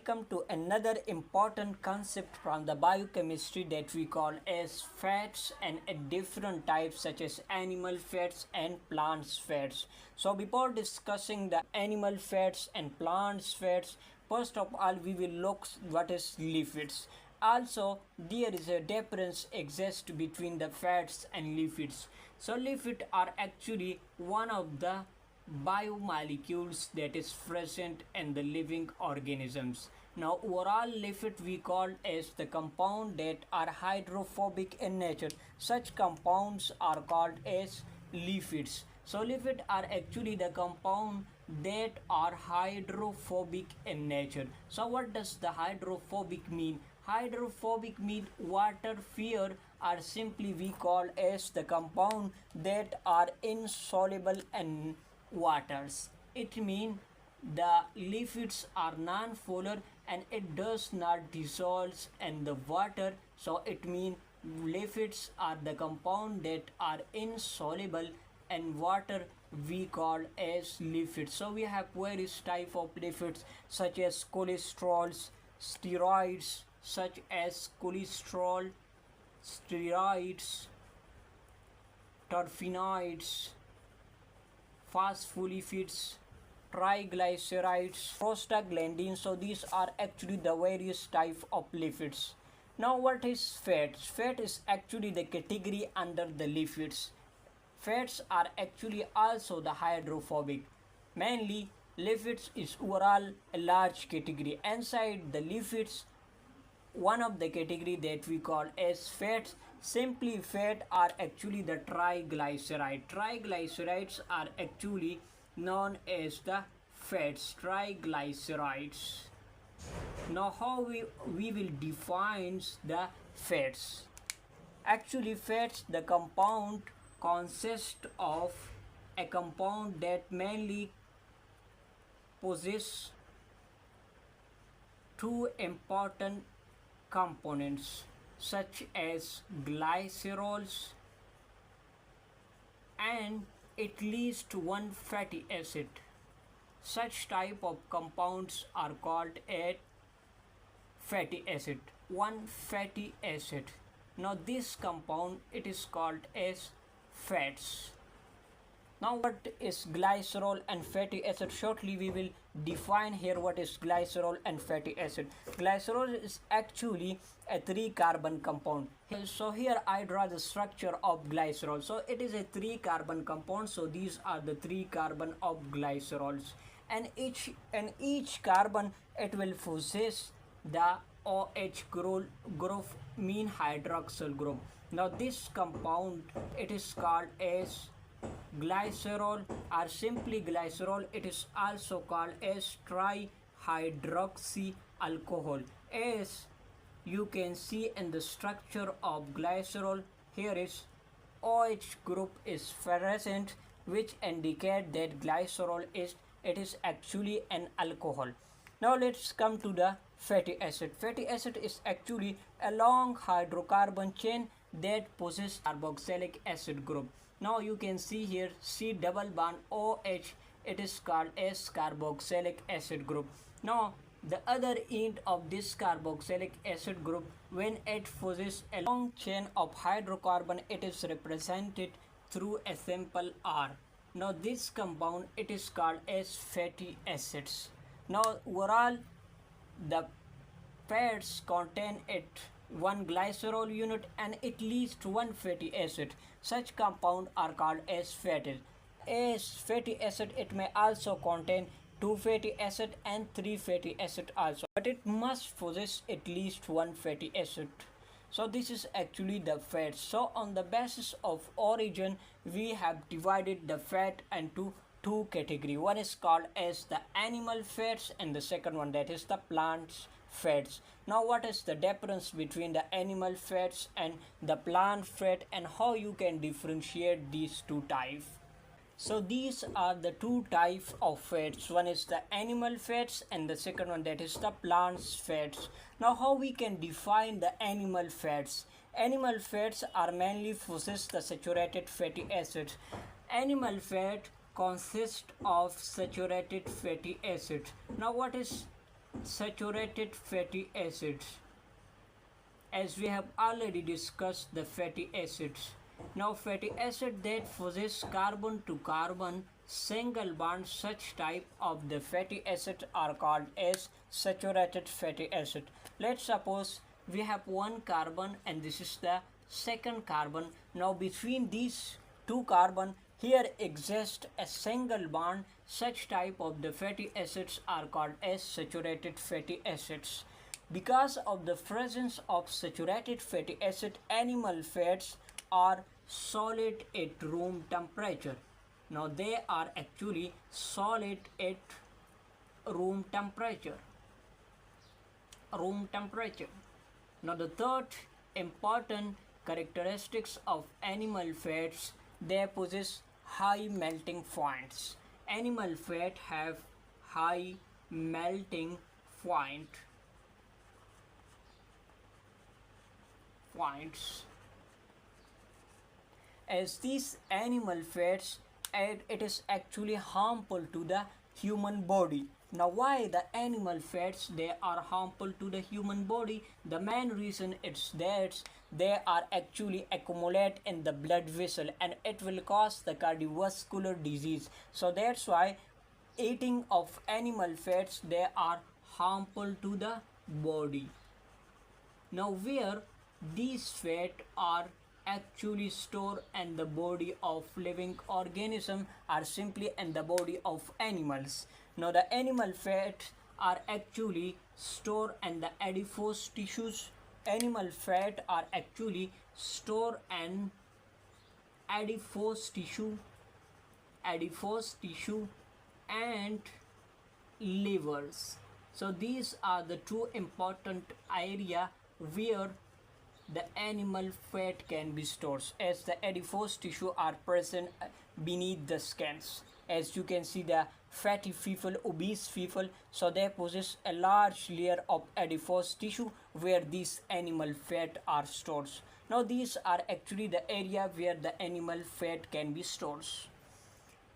welcome to another important concept from the biochemistry that we call as fats and different types such as animal fats and plants fats. So before discussing the animal fats and plants fats, first of all we will look what is lipids. Also there is a difference exists between the fats and lipids. So lipids are actually one of the biomolecules that is present in the living organisms. Now overall lipid we call as the compound that are hydrophobic in nature. Such compounds are called as lipids. So lipids are actually the compound that are hydrophobic in nature. So what does the hydrophobic mean? Hydrophobic mean water fear, or simply we call as the compound that are insoluble in waters. It means the lipids are non-polar and it does not dissolve in the water. So it means lipids are the compound that are insoluble in water, we call as lipids. So we have various type of lipids such as cholesterols, steroids such as cholesterol, steroids, terpenoids, phospholipids, triglycerides, prostaglandins. So these are actually the various type of lipids. Now what is fats? Fat is actually the category under the lipids. Fats are actually also the hydrophobic. Mainly lipids is overall a large category. Inside the lipids, one of the category that we call as fats, simply fat are actually the triglyceride. Triglycerides are actually known as the fats, triglycerides. Now how we will define the fats? Actually fats, the compound consists of a compound that mainly possess two important components such as glycerols and at least one fatty acid. Such type of compounds are called a fatty acid, one fatty acid. Now this compound it is called as fats. Now what is glycerol and fatty acid? Shortly we will define here what is glycerol and fatty acid. Glycerol is actually a 3-carbon compound. So here I draw the structure of glycerol. So it is a 3-carbon compound. So these are the 3 carbon of glycerols, and each carbon it will possess the OH group mean hydroxyl group. Now this compound it is called as glycerol, or simply glycerol. It is also called as trihydroxy alcohol. As you can see in the structure of glycerol, here is OH group is present, which indicate that glycerol is actually an alcohol. Now let's come to the fatty acid. Fatty acid is actually a long hydrocarbon chain that possesses carboxylic acid group. Now you can see here C double bond OH, it is called as carboxylic acid group. Now the other end of this carboxylic acid group, when it possesses a long chain of hydrocarbon, it is represented through a simple R. Now this compound it is called as fatty acids. Now overall the fats contain one glycerol unit and at least one fatty acid. Such compound are called as fatty. As fatty acid it may also contain 2 fatty acid and 3 fatty acid also, but it must possess at least one fatty acid. So this is actually the fat. So on the basis of origin we have divided the fat into two categories. One is called as the animal fats and the second one that is the plant fats. Now what is the difference between the animal fats and the plant fat, and how you can differentiate these two types? So these are the two types of fats. One is the animal fats and the second one that is the plant fats. Now how we can define the animal fats? Animal fats are mainly possess the saturated fatty acids. Animal fat consists of saturated fatty acids. Now what is Saturated fatty acids. As we have already discussed the fatty acids. Now fatty acid that possess carbon to carbon single bond, such type of the fatty acid are called as saturated fatty acid. Let's suppose we have one carbon and this is the second carbon. Now between these two carbon here exists a single bond. Such type of the fatty acids are called as saturated fatty acids. Because of the presence of saturated fatty acid, animal fats are solid at room temperature. Now they are actually solid at room temperature. Now the third important characteristics of animal fats, they possess high melting points. Animal fat have high melting points. As these animal fats, it is actually harmful to the human body. Now why the animal fats they are harmful to the human body? The main reason is that they are actually accumulate in the blood vessel and it will cause the cardiovascular disease. So that's why eating of animal fats they are harmful to the body. Now where these fats are actually stored in the body of living organism are simply in the body of animals. Now the animal fats are actually stored in the adipose tissues. Animal fat are actually stored in adipose tissue and livers. So these are the two important area where the animal fat can be stored, as the adipose tissue are present beneath the skins. As you can see the fatty people, obese people, so they possess a large layer of adipose tissue where these animal fat are stored. Now these are actually the area where the animal fat can be stored.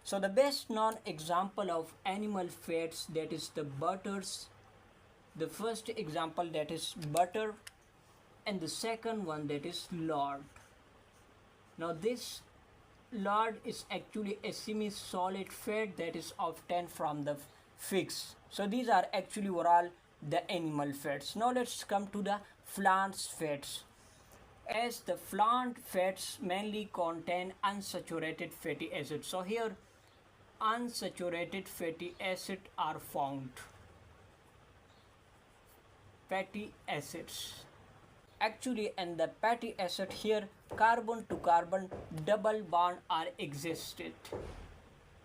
So the best known example of animal fats, that is the butters. The first example, that is butter, and the second one, that is lard. Now this lard is actually a semi-solid fat that is obtained from the figs. So these are actually overall the animal fats. Now let's come to the plant fats. As the plant fats mainly contain unsaturated fatty acids. So here unsaturated fatty acids are found. Fatty acids. Actually in the fatty acid here carbon to carbon double bond are existed.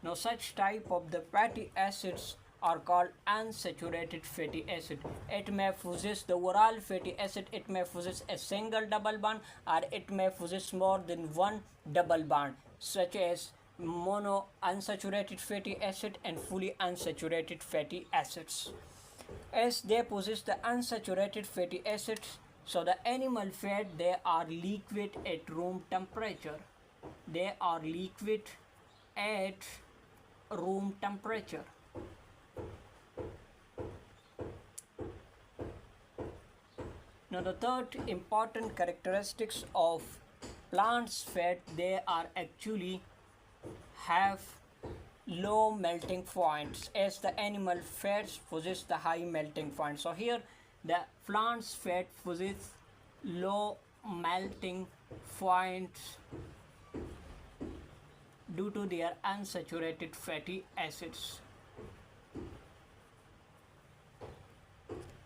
Now such type of the fatty acids are called unsaturated fatty acid. It may possess the overall fatty acid, it may possess a single double bond or it may possess more than one double bond, such as mono unsaturated fatty acid and fully unsaturated fatty acids. As they possess the unsaturated fatty acids, so the animal fat they are liquid at room temperature. They are liquid at room temperature. Now the third important characteristics of plants fat, they are actually have low melting points, as the animal fats possess the high melting point. So here the plants fat possess low melting points due to their unsaturated fatty acids.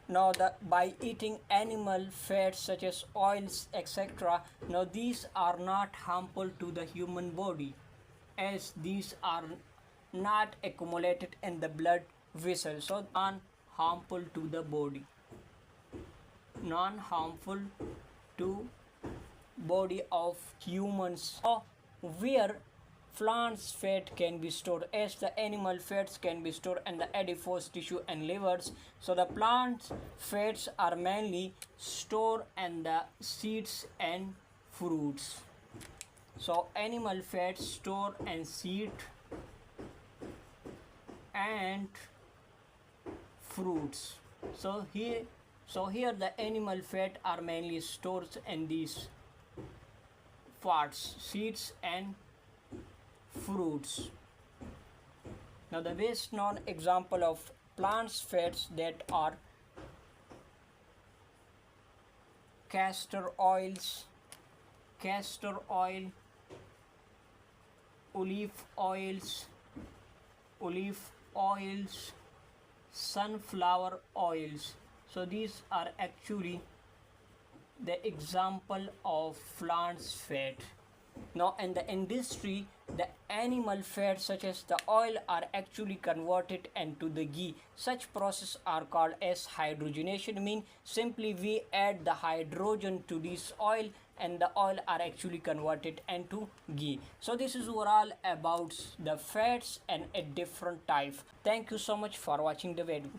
Now by eating animal fats such as oils etc., now these are not harmful to the human body, as these are not accumulated in the blood vessel, so non-harmful to the body. Non-harmful to body of humans. So where plants fat can be stored, as the animal fats can be stored in the adipose tissue and livers, so the plant fats are mainly stored in the seeds and fruits. So animal fats stored in seed and fruits. So here the animal fat are mainly stored in these parts, seeds and fruits. Now the best known example of plants fats that are castor oil, olive oils, sunflower oils. So these are actually the example of plants fat. Now in the industry, the animal fats such as the oil are actually converted into the ghee. Such process are called as hydrogenation, mean simply we add the hydrogen to this oil and the oil are actually converted into ghee. So this is overall about the fats and a different type. Thank you so much for watching the video.